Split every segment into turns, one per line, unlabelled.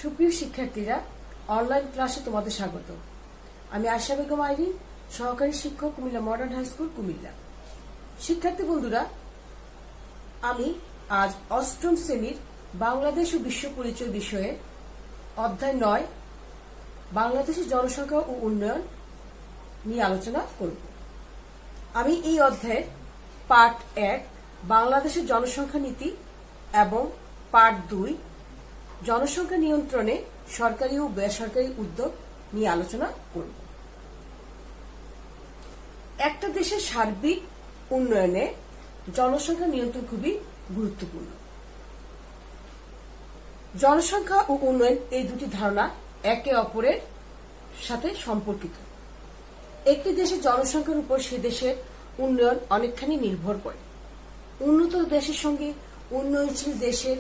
সুপ্রিয় শিক্ষার্থীরা, অনলাইন ক্লাসে তোমাদের স্বাগত। আমি আশা বেগম আইরিন, সহকারী শিক্ষক, Comilla modern high school, Comilla. শিক্ষার্থী বন্ধুরা, আমি আজ অষ্টম শ্রেণীর বাংলাদেশ ও বিশ্ব পরিচয় বিষয়ে অধ্যায় 9 বাংলাদেশের জনসংখ্যা ও উন্নয়ন নিয়ে আলোচনা করব। আমি এই অধ্যায়ের পার্ট 1 বাংলাদেশের জনসংখ্যা নীতি এবং পার্ট 2 জনসংখ্যা নিয়ন্ত্রণে সরকারি ও বেসরকারি উদ্যোগ নিয়ে আলোচনা করব। একটা দেশের সার্বিক উন্নয়নে জনসংখ্যা নিয়ন্ত্রণ খুবই গুরুত্বপূর্ণ। জনসংখ্যা ও উন্নয়ন এই দুটি ধারণা একে অপরের সাথে সম্পর্কিত। একটি দেশের জনসংখ্যার উপর সে দেশের উন্নয়ন অনেকখানি নির্ভর করে। উন্নত দেশের সঙ্গে উন্নয়নশীল দেশের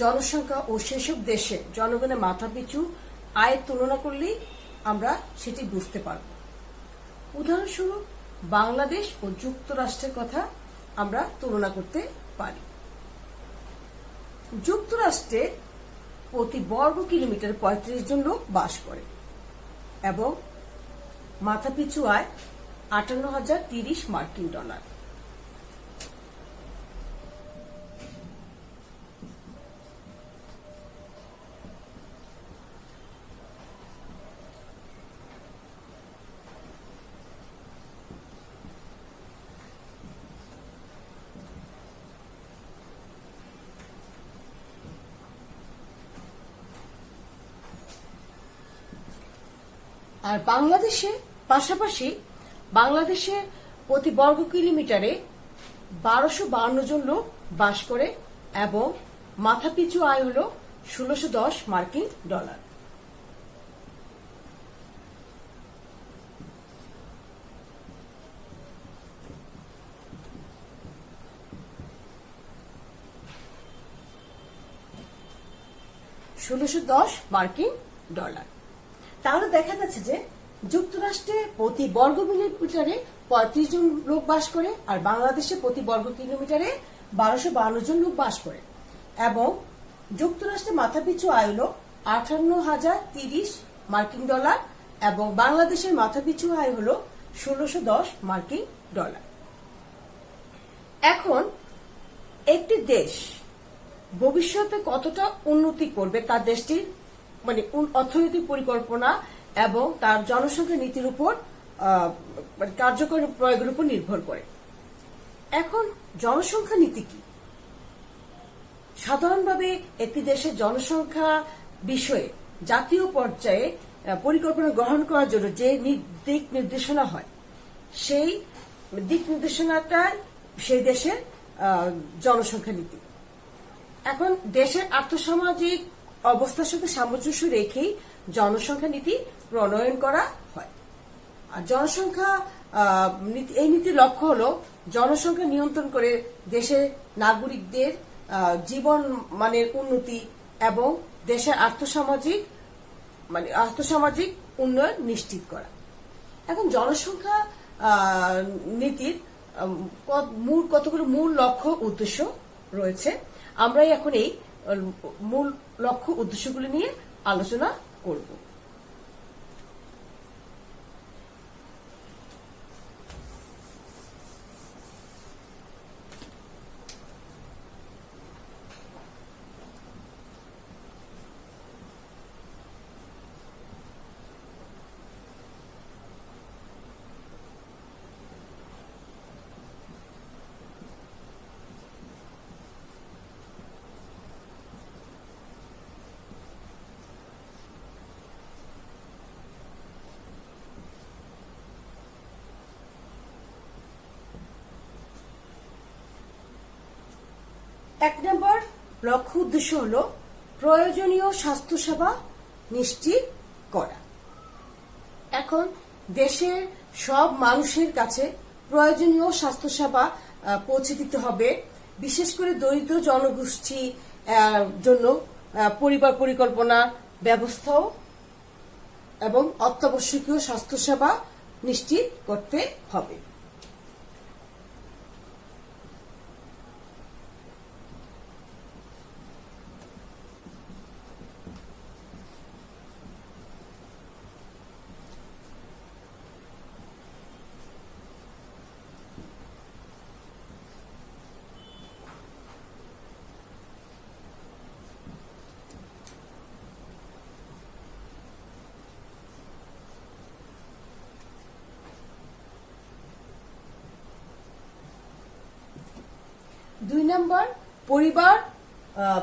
জনসংখ্যা ও সেসব দেশে জনগণের মাথাপিছু আয়ের তুলনা করলেই আমরা সেটি বুঝতে পারব। উদাহরণস্বরূপ বাংলাদেশ ও যুক্তরাষ্ট্রের কথা আমরা তুলনা করতে পারি। যুক্তরাষ্ট্রে প্রতি বর্গ কিলোমিটার 35 জন লোক বাস করে এবং মাথাপিছু আয় 58,030 মার্কিন ডলার। আর বাংলাদেশের পাশাপাশি বাংলাদেশে প্রতি বর্গ কিলোমিটারে 1252 জন লোক বাস করে এবং মাথাপিছু আয় হল 1610 মার্কিন ডলার। তাহলে দেখা যাচ্ছে যে যুক্তরাষ্ট্রে প্রতি বর্গ কিলোমিটারে 35 জন লোক বাস করে আর বাংলাদেশে প্রতি বর্গ কিলোমিটারে 1252 জন লোক বাস করে এবং যুক্তরাষ্ট্রে মাথাপিছু আয় হল 58,030 মার্কিন ডলার এবং বাংলাদেশের মাথাপিছু আয় হল 1610 মার্কিন ডলার। এখন একটি দেশ ভবিষ্যতে কতটা উন্নতি করবে তার দেশটির অর্থনৈতিক পরিকল্পনা এবং তার জনসংখ্যা নীতির উপর কার্যকর প্রয়োগের উপর নির্ভর করে। এখন জনসংখ্যা নীতি কি? সাধারণভাবে একটি দেশের জনসংখ্যা বিষয়ে জাতীয় পর্যায়ে পরিকল্পনা গ্রহণ করার জন্য যে দিক নির্দেশনা হয়, সেই দিক নির্দেশনাটা সেই দেশের জনসংখ্যা নীতি। এখন দেশের আর্থসামাজিক অবস্থার সাথে সামঞ্জস্য রেখেই জনসংখ্যা নীতি প্রণয়ন করা হয়। আর জনসংখ্যা এই নীতির লক্ষ্য হল জনসংখ্যা নিয়ন্ত্রণ করে দেশের নাগরিকদের জীবন মানের উন্নতি এবং দেশের আর্থসামাজিক উন্নয়ন নিশ্চিত করা। এখন জনসংখ্যা নীতির কতগুলো মূল লক্ষ্য উদ্দেশ্য রয়েছে। আমরা এখন এই মূল লক্ষ্য উদ্দেশ্যগুলি নিয়ে আলোচনা করব। এক নম্বর লক্ষ্য উদ্দেশ্য হল প্রয়োজনীয় স্বাস্থ্যসেবা নিশ্চিত করা। এখন দেশের সব মানুষের কাছে প্রয়োজনীয় স্বাস্থ্যসেবা পৌঁছে দিতে হবে। বিশেষ করে দরিদ্র জনগোষ্ঠী জন্য পরিবার পরিকল্পনা ব্যবস্থাও এবং অত্যাবশ্যকীয় স্বাস্থ্যসেবা নিশ্চিত করতে হবে। 2 নম্বর পরিবার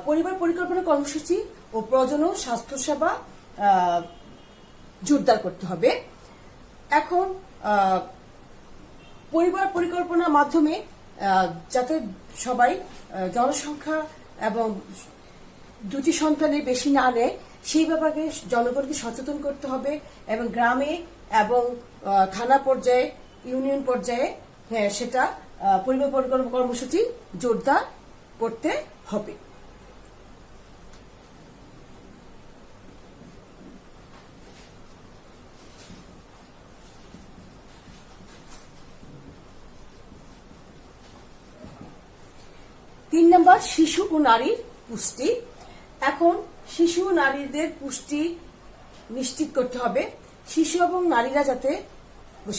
পরিবার পরিকল্পনা কর্মসূচি ও প্রজনন স্বাস্থ্যসেবা জোরদার করতে হবে। এখন পরিবার পরিকল্পনার মাধ্যমে যাতে সবাই জনসংখ্যা এবং 2টি সন্তানের বেশি না নেয় সেই ব্যাপারে জনগণকে সচেতন করতে হবে এবং গ্রামে এবং থানা পর্যায়ে ইউনিয়ন পর্যায়ে সেটা পরিবার পরিকল্পনা কর্মসূচি জোরদার করতে হবে। তিন নম্বর শিশু ও নারীর পুষ্টি। এখন শিশু ও নারীদের পুষ্টি নিশ্চিত করতে হবে। শিশু এবং নারীরা যাতে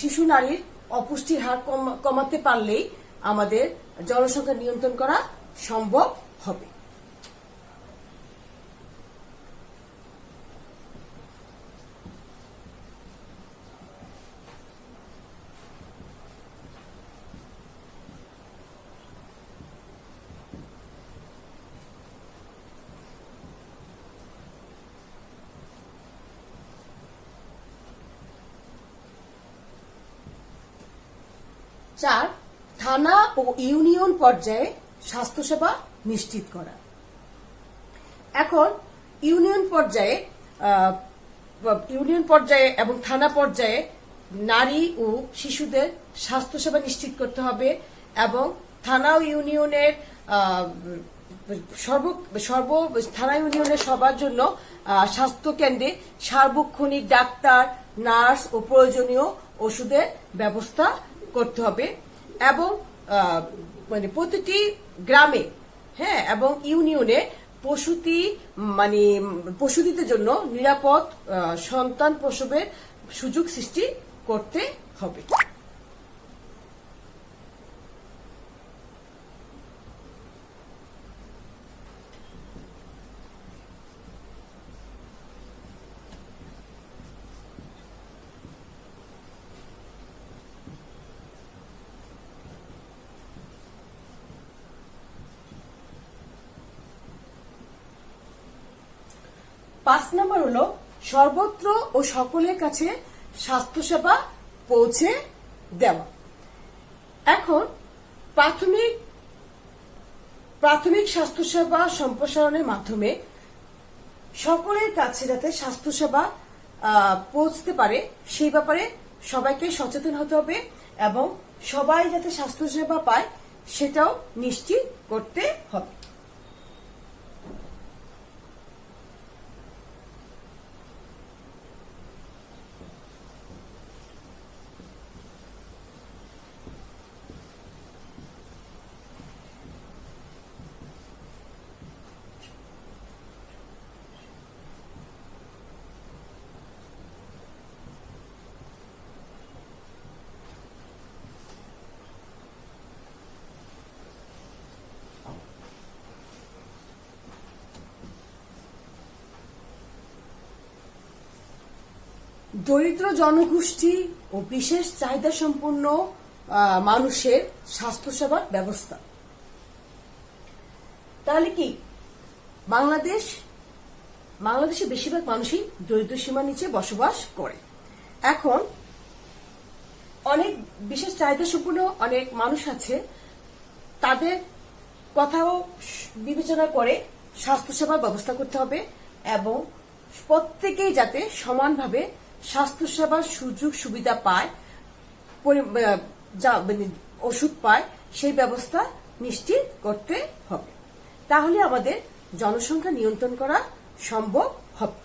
শিশু নারীর অপুষ্টির হার কমাতে পারলেই আমাদের জনসংখ্যা নিয়ন্ত্রণ করা সম্ভব হবে। চার, থানা ও ইউনিয়ন পর্যায়ে স্বাস্থ্যসেবা নিশ্চিত করা। এখন ইউনিয়ন পর্যায়ে এবং থানা পর্যায়ে নারী ও শিশুদের স্বাস্থ্যসেবা নিশ্চিত করতে হবে এবং থানা ও ইউনিয়নের থানা ইউনিয়নের সবার জন্য স্বাস্থ্য কেন্দ্রে সার্বক্ষণিক ডাক্তার, নার্স ও প্রয়োজনীয় ওষুধের ব্যবস্থা করতে হবে এবং প্রতিটি গ্রামে এবং ইউনিয়নে প্রসূতিদের জন্য নিরাপদ সন্তান প্রসবের সুযোগ সৃষ্টি করতে হবে। পাঁচ নম্বর হলো সর্বত্র ও সকলের কাছে স্বাস্থ্যসেবা পৌঁছে দেওয়া। এখন প্রাথমিক স্বাস্থ্যসেবা সম্প্রসারণের মাধ্যমে সকলের কাছে যাতে স্বাস্থ্যসেবা পৌঁছতে পারে সেই ব্যাপারে সবাইকে সচেতন হতে হবে এবং সবাই যাতে স্বাস্থ্যসেবা পায় সেটাও নিশ্চিত করতে হবে। 'দরিদ্র জনগোষ্ঠী ও বিশেষ চাহিদা সম্পন্ন মানুষের স্বাস্থ্যসেবার ব্যবস্থা'। তাহলে কি বাংলাদেশে বেশিরভাগ মানুষই দরিদ্র সীমার নিচে বসবাস করে। এখন অনেক বিশেষ চাহিদা সম্পন্ন অনেক মানুষ আছে, তাদের কথাও বিবেচনা করে স্বাস্থ্যসেবার ব্যবস্থা করতে হবে এবং প্রত্যেকেই যাতে সমানভাবে স্বাস্থ্যসেবার সুযোগ সুবিধা পায়, ওষুধ পায়, সেই ব্যবস্থা নিশ্চিত করতে হবে। তাহলে আমাদের জনসংখ্যা নিয়ন্ত্রণ করা সম্ভব হবে।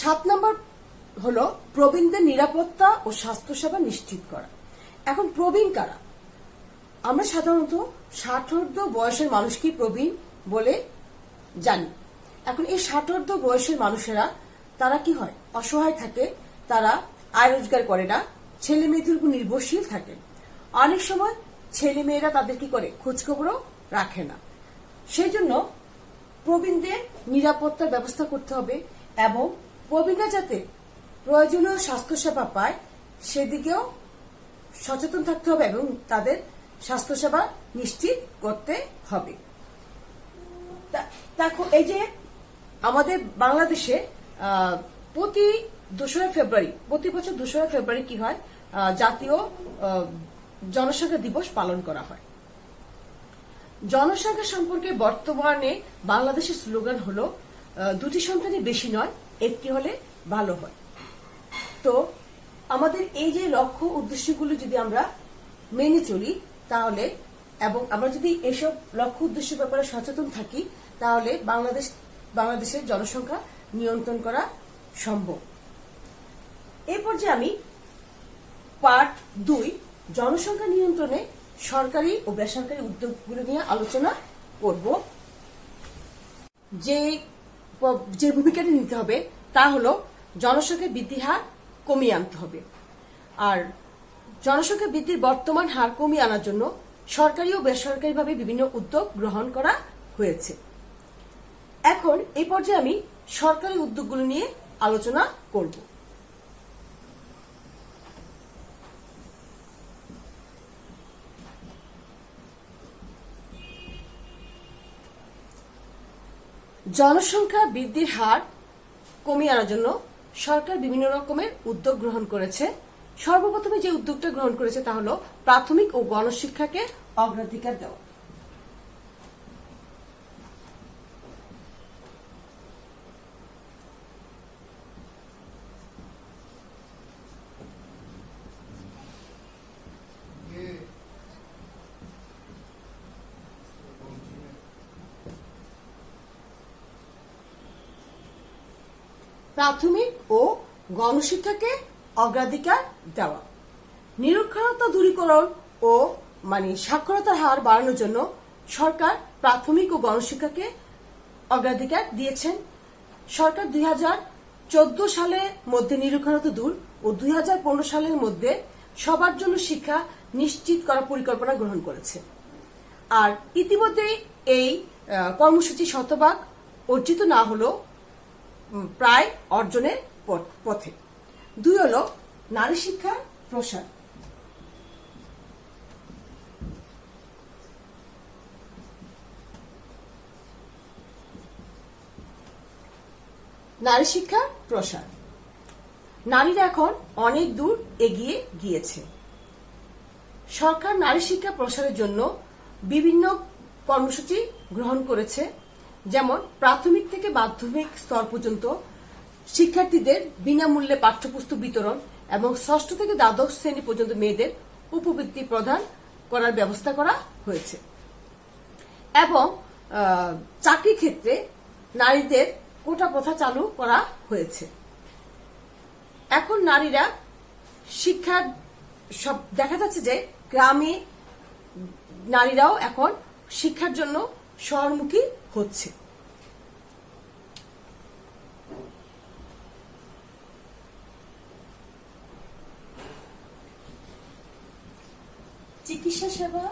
সাত নম্বর হলো প্রবীণদের নিরাপত্তা ও স্বাস্থ্যসেবা নিশ্চিত করা। এখন প্রবীণ কারা? আমরা সাধারণত 60 বয়সের মানুষকে প্রবীণ বলে জানি। এখন এই 60 বয়সের মানুষেরা তারা কি হয়, অসহায় থাকে, তারা আয় রোজগার করে না, ছেলে মেয়েদের উপর নির্ভরশীল থাকে। অনেক সময় ছেলে মেয়েরা তাদের কি করে খোঁজখবরও রাখে না। সেই জন্য প্রবীণদের নিরাপত্তার ব্যবস্থা করতে হবে এবং প্রবীণরা যাতে প্রয়োজনীয় স্বাস্থ্যসেবা পায় সেদিকেও সচেতন থাকতে হবে এবং তাদের স্বাস্থ্যসেবা নিশ্চিত করতে হবে। দেখো, এই যে আমাদের বাংলাদেশে প্রতি 2 ফেব্রুয়ারি, প্রতি বছর 2 ফেব্রুয়ারি কি হয়, জাতীয় জনসংখ্যা দিবস পালন করা হয়। জনসংখ্যা সম্পর্কে বর্তমানে বাংলাদেশের স্লোগান হলো 2টি সন্তানই বেশি নয়, একটি হলে ভালো হয়। তো আমাদের এই যে লক্ষ্য উদ্দেশ্যগুলো যদি আমরা মেনে চলি তাহলে, এবং আমরা যদি এসব লক্ষ্য উদ্দেশ্যের ব্যাপারে সচেতন থাকি, তাহলে বাংলাদেশের জনসংখ্যা নিয়ন্ত্রণ করা সম্ভব। এরপর যে আমি পার্ট 2 জনসংখ্যা নিয়ন্ত্রণে সরকারি ও বেসরকারি উদ্যোগগুলো নিয়ে আলোচনা করব। যে ভূমিকাটি নিতে হবে তা হলো জনসংখ্যা বৃদ্ধির হার কমিয়ে আনতে হবে। আর জনসংখ্যা বৃদ্ধির বর্তমান হার কমিয়ে আনার জন্য সরকারি ও বেসরকারিভাবে বিভিন্ন উদ্যোগ গ্রহণ করা হয়েছে। এখন এই পর্যায়ে আমি সরকারি উদ্যোগগুলো নিয়ে আলোচনা করব। জনসংখ্যা বৃদ্ধির হার কমিয়ে আনার জন্য সরকার বিভিন্ন রকমের উদ্যোগ গ্রহণ করেছে। সর্বপ্রথমে যে উদ্যোগটা গ্রহণ করেছে তা হলো প্রাথমিক ও গণশিক্ষাকে অগ্রাধিকার দেওয়া। প্রাথমিক ও গণশিক্ষাকে অগ্রাধিকার দেওয়া। নিরক্ষরতা দূরীকরণ ও সাক্ষরতার হার বাড়ানোর জন্য সরকার প্রাথমিক ও গণশিক্ষাকে অগ্রাধিকার দিয়েছেন। সরকার 2014 সালের মধ্যে নিরক্ষরতা দূর ও 2015 সালের মধ্যে সবার জন্য শিক্ষা নিশ্চিত করার পরিকল্পনা গ্রহণ করেছে। আর ইতিমধ্যে এই কর্মসূচি শতভাগ অর্জিত না হলেও প্রায় অর্জনের পথে। 2 হলো নারী শিক্ষার প্রসার। নারী শিক্ষার প্রসার। নারীরা এখন অনেক দূর এগিয়ে গিয়েছে। সরকার নারী শিক্ষা প্রসারের জন্য বিভিন্ন কর্মসূচি গ্রহণ করেছে, যেমন প্রাথমিক থেকে মাধ্যমিক স্তর পর্যন্ত শিক্ষার্থীদের বিনামূল্যে পাঠ্যপুস্তক বিতরণ এবং 6ষ্ঠ থেকে দ্বাদশ শ্রেণী পর্যন্ত মেয়েদের উপবৃত্তি প্রদান করার ব্যবস্থা করা হয়েছে। এবং চাকরি ক্ষেত্রে নারীদের কোটা প্রথা চালু করা হয়েছে। এখন নারীরা শিক্ষার দেখা যাচ্ছে যে গ্রামে নারীরাও এখন শিক্ষার জন্য শহরমুখী হচ্ছে। চিকিৎসা সেবা,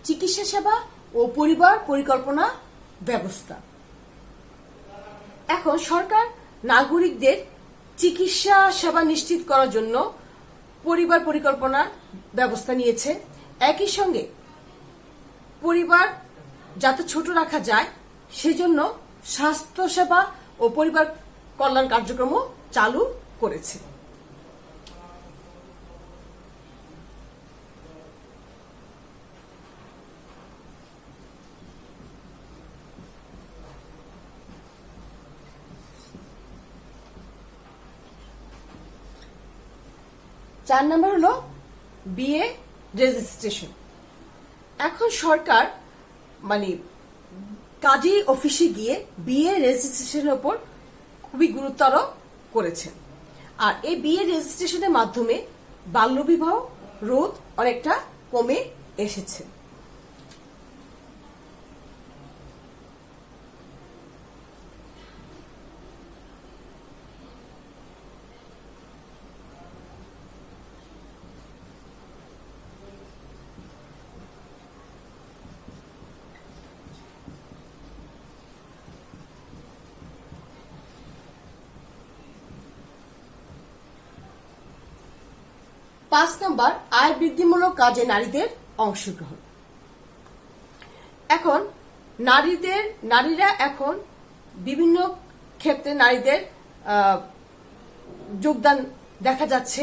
চিকিৎসা সেবা ও পরিবার পরিকল্পনা ব্যবস্থা। এখন সরকার নাগরিকদের চিকিৎসা সেবা নিশ্চিত করার জন্য পরিবার পরিকল্পনা ব্যবস্থা নিয়েছে। একই সঙ্গে পরিবার যাতে ছোট রাখা যায় সেজন্য স্বাস্থ্য সেবা ও পরিবার কল্যাণ কার্যক্রমও চালু করেছে। চার নম্বর হলো বিএ রেজিস্ট্রেশন। এখন সরকার কাজী অফিসে গিয়ে বিএ রেজিস্ট্রেশনের উপর খুবই গুরুত্ব আরোপ করেছে। আর এই বিয়ে রেজিস্ট্রেশনের মাধ্যমে বাল্যবিবাহ রোধ অনেকটা কমে এসেছে। পাঁচ নম্বর, আয় বৃদ্ধিমূলক কাজে নারীদের অংশগ্রহণ। এখন নারীরা এখন বিভিন্ন ক্ষেত্রে নারীদের যোগদান দেখা যাচ্ছে।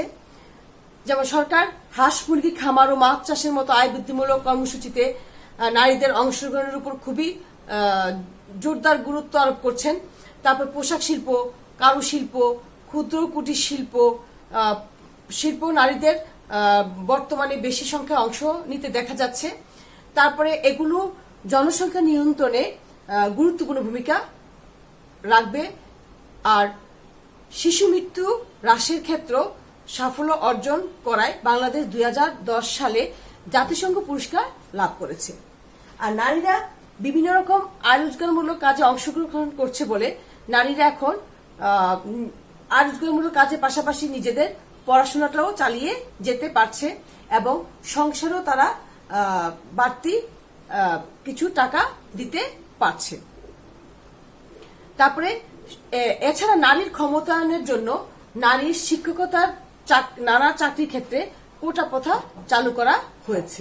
যেমন সরকার হাঁস মুরগি খামার ও মাছ চাষের মতো আয় বৃদ্ধিমূলক কর্মসূচিতে নারীদের অংশগ্রহণের উপর খুবই জোরদার গুরুত্ব আরোপ করছেন। তারপর পোশাক শিল্প, কারুশিল্প, ক্ষুদ্র কুটির শিল্প নারীদের বর্তমানে বেশি সংখ্যায় অংশ নিতে দেখা যাচ্ছে। তারপরে এগুলো জনসংখ্যা নিয়ন্ত্রণে গুরুত্বপূর্ণ ভূমিকা রাখবে। আর শিশু মৃত্যু হ্রাসের ক্ষেত্রে সাফল্য অর্জন করায় বাংলাদেশ 2010 সালে জাতিসংঘ পুরস্কার লাভ করেছে। আর নারীরা বিভিন্ন রকম আয় রোজগারমূলক কাজে অংশগ্রহণ করছে বলে নারীরা এখন আয় রোজগারমূলক কাজের পাশাপাশি নিজেদের পড়াশোনাটাও চালিয়ে যেতে পারছে এবং সংসারও তারা বাড়তি কিছু টাকা দিতে পারছে। তারপরে এছাড়া নারীর ক্ষমতায়নের জন্য নারীর শিক্ষকতার নানা চাকরির ক্ষেত্রে কোটা প্রথা চালু করা হয়েছে।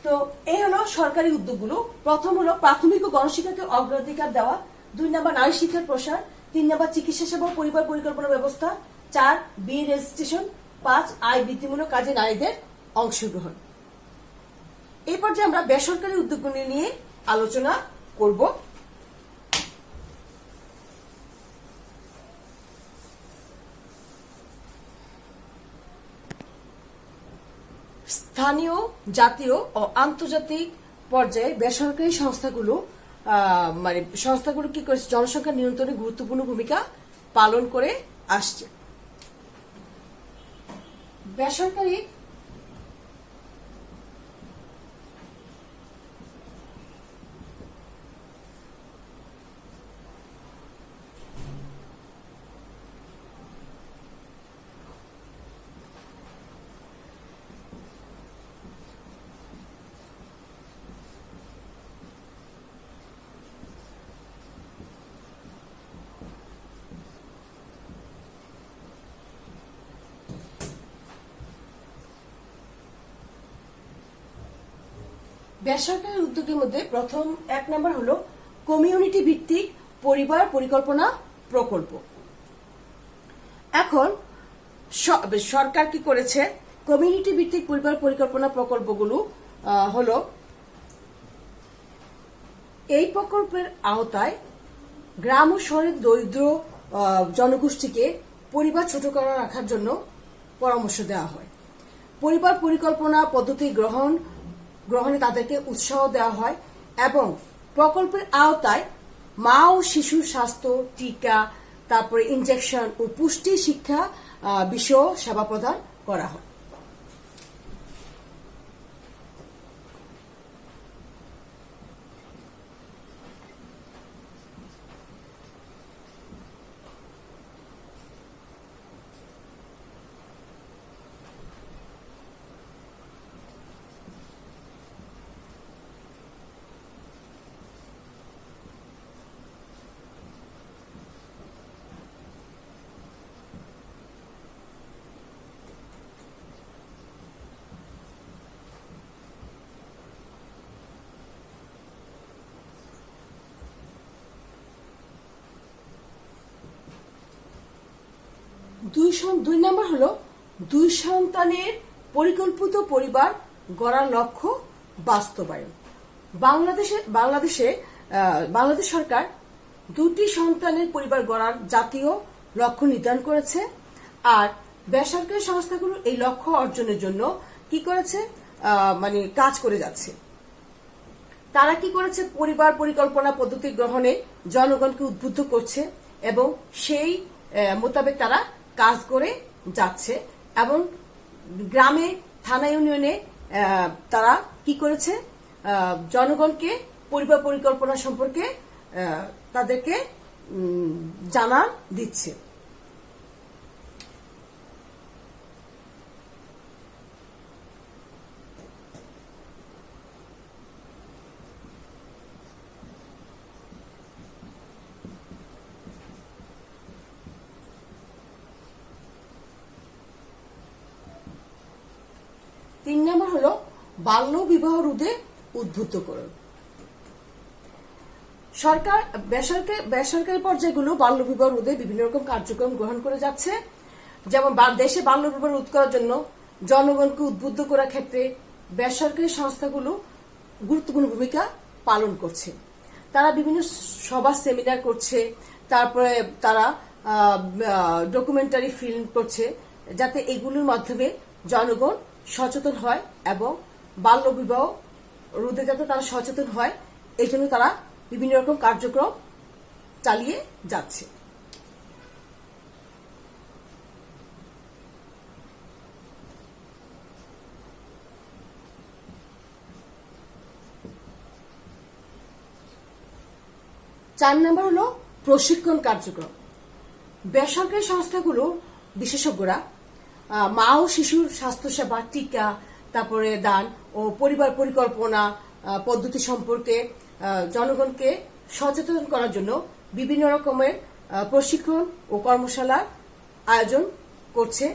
তো এই হলো সরকারি উদ্যোগগুলো। প্রথম হলো প্রাথমিক ও গণশিক্ষাকে অগ্রাধিকার দেওয়া, 2 নম্বর নারী শিক্ষার প্রসার, 3 নম্বর চিকিৎসা সেবা ও পরিবার পরিকল্পনা ব্যবস্থা, 4 বিয়ে রেজিস্ট্রেশন, 5 আয় বৃদ্ধিমূলক কাজে নারীদের অংশগ্রহণ। এই পর্যায়ে আমরা বেসরকারি উদ্যোগগুলি নিয়ে আলোচনা করব। স্থানীয়, জাতীয় ও আন্তর্জাতিক পর্যায়ে বেসরকারি সংস্থাগুলো কি করেছে, জনসংখ্যা নিয়ন্ত্রণে গুরুত্বপূর্ণ ভূমিকা পালন করে আসছে। বেসরকারি বেসরকারি উদ্যোগের মধ্যে প্রথম 1 নম্বর হলো কমিউনিটি ভিত্তিক পরিবার পরিকল্পনা প্রকল্প। এখন সরকার কি করেছে, কমিউনিটি ভিত্তিক পরিবার পরিকল্পনা প্রকল্পগুলো হলো, এই প্রকল্পের আওতায় গ্রাম ও শহরের দরিদ্র জনগোষ্ঠীকে পরিবার ছোট করে রাখার জন্য পরামর্শ দেওয়া হয়। পরিবার পরিকল্পনা পদ্ধতি গ্রহণে তাদেরকে উৎসাহ দেওয়া হয় এবং প্রকল্পের আওতায় মা ও শিশুর স্বাস্থ্য, টিকা, তারপরে ইনজেকশন ও পুষ্টি শিক্ষা বিষয় সেবা প্রদান করা হয়। দুই নম্বর হলো 2 সন্তানের পরিকল্পিত পরিবার গড়ার লক্ষ্য বাস্তবায়ন। বাংলাদেশ সরকার 2টি সন্তানের পরিবার গড়ার জাতীয় লক্ষ্য নির্ধারণ করেছে। আর বেসরকারি সংস্থাগুলো এই লক্ষ্য অর্জনের জন্য কি করেছে, কাজ করে যাচ্ছে। তারা কি করেছে, পরিবার পরিকল্পনা পদ্ধতি গ্রহণে জনগণকে উদ্বুদ্ধ করছে এবং সেই মোতাবেক তারা কাজ করে যাচ্ছে এবং গ্রামে থানা ইউনিয়নে তারা কি করেছে, জনগণকে পরিবার পরিকল্পনা সম্পর্কে তাদেরকে জানান দিচ্ছে। তিন নম্বর হলো বাল্য বিবাহ রোধে উদ্বুদ্ধকরণ। সরকার বেসরকারি পর্যায়গুলো বাল্য বিবাহ রোধে বিভিন্ন রকম কার্যক্রম গ্রহণ করে যাচ্ছে। যেমন দেশে বাল্য বিবাহ রোধ করার জন্য জনগণকে উদ্বুদ্ধ করার ক্ষেত্রে বেসরকারি সংস্থাগুলো গুরুত্বপূর্ণ ভূমিকা পালন করছে। তারা বিভিন্ন সভা সেমিনার করছে, তারপরে তারা ডকুমেন্টারি ফিল্ম করছে, যাতে এগুলোর মাধ্যমে জনগণ সচেতন হয় এবং বাল্য বিবাহ রোধে যাতে তারা সচেতন হয়, এই জন্য তারা বিভিন্ন রকম কার্যক্রম চালিয়ে যাচ্ছে। চার নম্বর হলো প্রশিক্ষণ কার্যক্রম। বেসরকারি সংস্থাগুলো বিশেষজ্ঞরা মা ও শিশুর স্বাস্থ্যসেবা, টিকা, তারপরে দান ও পরিবার পরিকল্পনা পদ্ধতি সম্পর্কে জনগণকে সচেতন করার জন্য বিভিন্ন রকমের প্রশিক্ষণ ও কর্মশালার আয়োজন করছে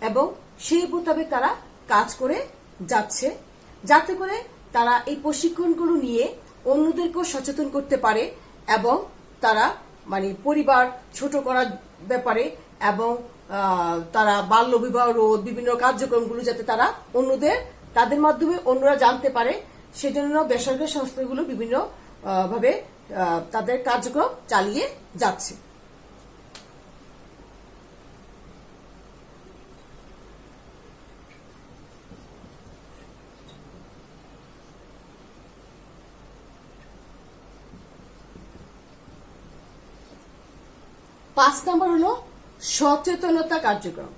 এবং সেই মোতাবেক তারা কাজ করে যাচ্ছে, যাতে করে তারা এই প্রশিক্ষণগুলো নিয়ে অন্যদেরকেও সচেতন করতে পারে এবং তারা পরিবার ছোট করার ব্যাপারে এবং তারা বাল্য বিবাহ রোধ বিভিন্ন কার্যক্রমগুলো যাতে তারা তাদের মাধ্যমে অন্যরা জানতে পারে, সেজন্য বেসরকারি সংস্থাগুলো বিভিন্ন ভাবে তাদের কার্যক্রম চালিয়ে যাচ্ছে। পাঁচ নম্বর হলো সচেতনতা কার্যক্রম।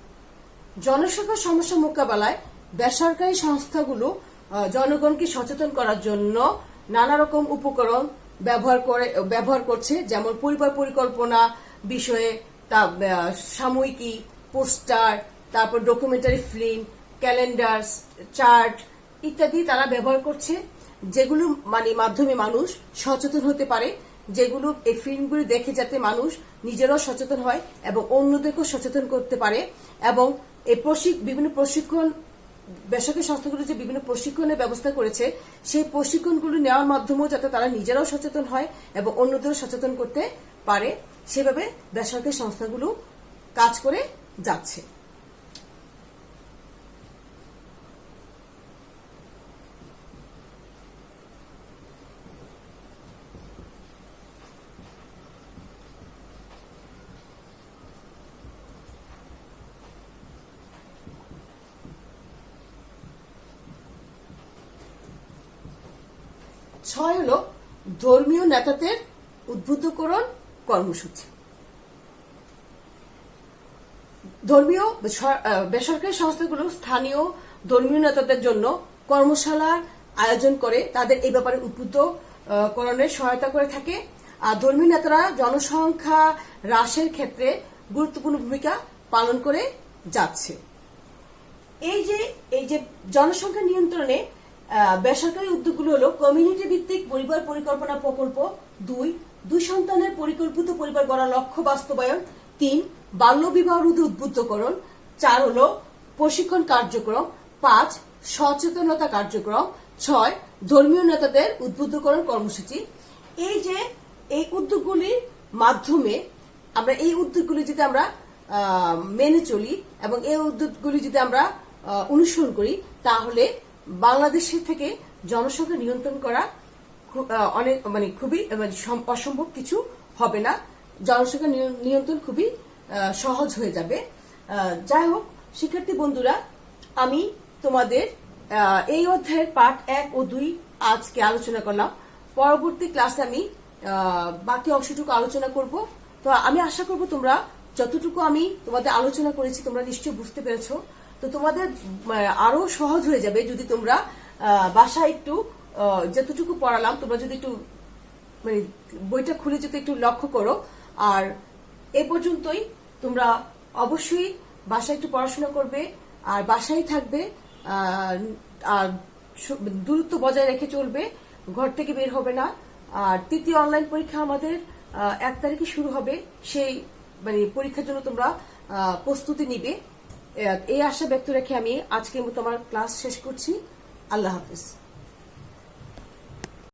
জনসংখ্যা সমস্যা মোকাবেলায় বেসরকারি সংস্থাগুলো জনগণকে সচেতন করার জন্য নানা রকম উপকরণ ব্যবহার করছে, যেমন পরিবার পরিকল্পনা বিষয়ে সাময়িকী, পোস্টার, তারপর ডকুমেন্টারি ফিল্ম, ক্যালেন্ডার, চার্ট ইত্যাদি তারা ব্যবহার করছে, যেগুলো মাধ্যমে মানুষ সচেতন হতে পারে, যেগুলো এই ফিল্মগুলি দেখে যাতে মানুষ নিজেরাও সচেতন হয় এবং অন্যদেরকেও সচেতন করতে পারে। এবং এই বিভিন্ন প্রশিক্ষণ বেসরকারি সংস্থাগুলো যে বিভিন্ন প্রশিক্ষণের ব্যবস্থা করেছে, সেই প্রশিক্ষণগুলো নেওয়ার মাধ্যমেও যাতে তারা নিজেরাও সচেতন হয় এবং অন্যদেরও সচেতন করতে পারে, সেভাবে বেসরকারি সংস্থাগুলো কাজ করে যাচ্ছে। ছয় হলো ধর্মীয় নেতাদের উদ্বুদ্ধকরণ কর্মসূচি। বেসরকারি সংস্থাগুলো স্থানীয় ধর্মীয় নেতাদের জন্য কর্মশালার আয়োজন করে তাদের এই ব্যাপারে উদ্বুদ্ধকরণের সহায়তা করে থাকে। আর ধর্মীয় নেতারা জনসংখ্যা হ্রাসের ক্ষেত্রে গুরুত্বপূর্ণ ভূমিকা পালন করে যাচ্ছে। এই যে জনসংখ্যা নিয়ন্ত্রণে বেসরকারি উদ্যোগগুলো হলো কমিউনিটি ভিত্তিক পরিবার পরিকল্পনা প্রকল্প, 2 সন্তানের পরিকল্পিত পরিবার গড়ার লক্ষ্য বাস্তবায়ন, 3 বাল্য বিবাহ রোধে উদ্বুদ্ধকরণ, 4 হলো প্রশিক্ষণ কার্যক্রম, 5 সচেতনতা কার্যক্রম, 6 ধর্মীয় নেতাদের উদ্বুদ্ধকরণ কর্মসূচি। এই উদ্যোগগুলির মাধ্যমে এই উদ্যোগগুলি যদি আমরা মেনে চলি এবং এই উদ্যোগগুলি যদি আমরা অনুসরণ করি, তাহলে বাংলাদেশের থেকে জনসংখ্যা নিয়ন্ত্রণ করা অনেক খুবই অসম্ভব কিছু হবে না। জনসংখ্যা নিয়ন্ত্রণ খুবই সহজ হয়ে যাবে। যাই হোক শিক্ষার্থী বন্ধুরা, আমি তোমাদের এই অধ্যায়ের পার্ট 1 ও 2 আজকে আলোচনা করলাম। পরবর্তী ক্লাসে আমি বাকি অংশটুকু আলোচনা করব। তো আমি আশা করব তোমরা যতটুকু আমি তোমাদের আলোচনা করেছি তোমরা নিশ্চয়ই বুঝতে পেরেছো। তো তোমাদের আরো সহজ হয়ে যাবে যদি তোমরা বাসায় একটু যতটুকু পড়ালাম তোমরা যদি একটু মানে বইটা খুলে যদি একটু লক্ষ্য করো। আর এ পর্যন্তই, তোমরা অবশ্যই বাসায় একটু পড়াশোনা করবে আর বাসায় থাকবে, আর দূরত্ব বজায় রেখে চলবে, ঘর থেকে বের হবে না। আর তৃতীয় অনলাইন পরীক্ষা আমাদের 1 তারিখে শুরু হবে, সেই মানে পরীক্ষার জন্য তোমরা প্রস্তুতি নিবে। এই আশা ব্যক্ত রেখে আমি আজকের মতো আমার ক্লাস শেষ করছি। আল্লাহ হাফিজ।